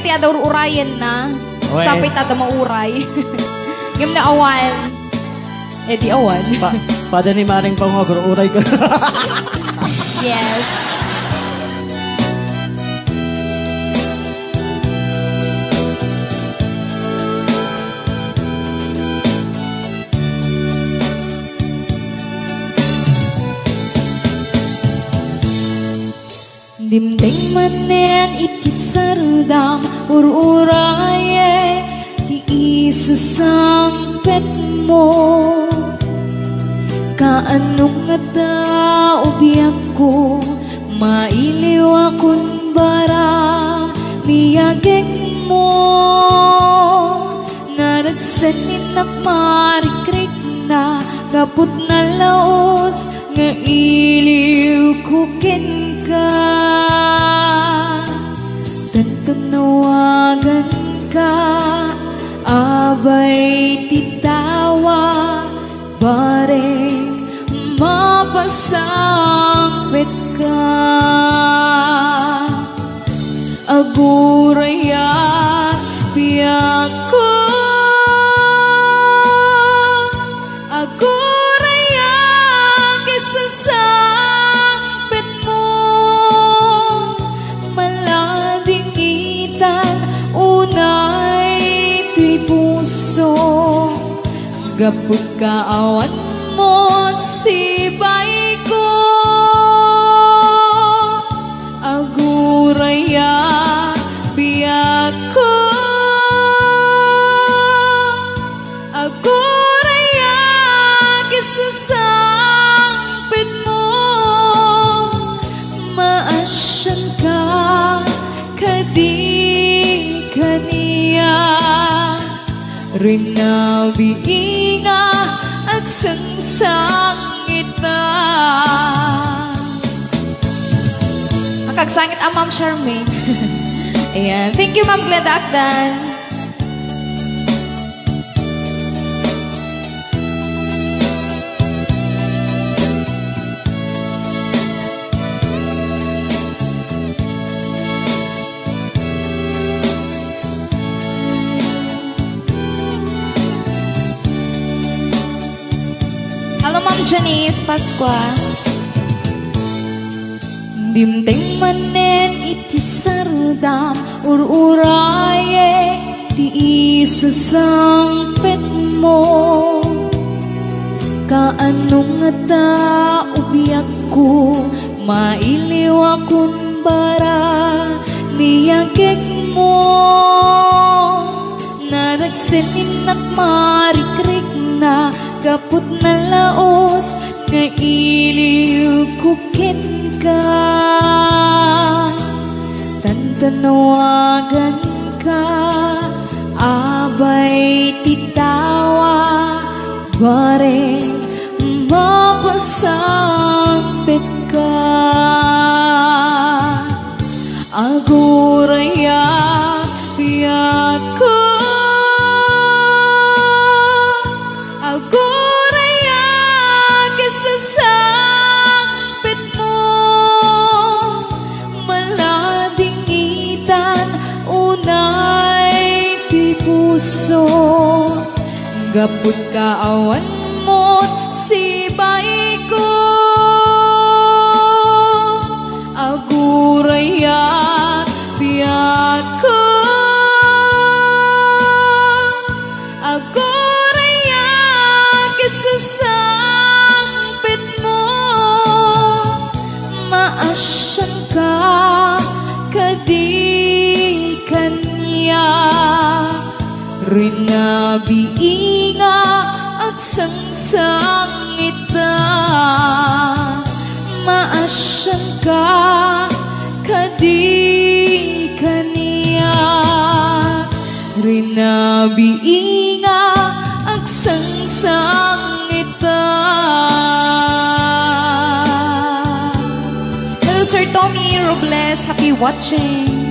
iti ada urayan na. Okay. Sapit ada mauray. Ngam na awan. Eh di awan. Pada ni maring pangogor, uray ka. Yes. Dimdeng manen iti sardam ururaye ti isasampet mo kaanong nga tao biyak ko mailiw akong bara niyagek mo naragsanin nakmarikrik na kaput na laos nga iliw kukin ka tantanawagan ka abay titawa bare mapasangpet ka aguraya biyak ko aguraya kisasangpet mo maladingitan unay tuy puso gapud kaawan mo't sibay ko aguraya biyak ko aguraya kisasangpit mo maasyan ka kadi kaniya rinabiinga agsangsangita. Makagsangit ang Ma'am Charmaine. Ayan. Thank you, Ma'am Glenda Akdan. Halo Ma'am Janice Pasqua. Dimdeng manen iti sardam ururaye ti isasangpet mo kaanong nga tao biyak ko mailiw akong bara niyagek mo naragsanin nakmarikrik na kaput na laos nga iliw kukin ka tantanawagan ka abay titawa bare mapasangpet ka aguraya biyak ko aguraya kisasangpit mo maladingitan unay ti puso gapud kaawan mo't sibay ko aguraya biyak ko aguraya kisasangpit mo maasyan ka kadi kanya rinabiinga agsangsangita maasyan ka kadi kaniya rinabiinga agsangsangita. Hello Sir Tommy Robles, happy watching.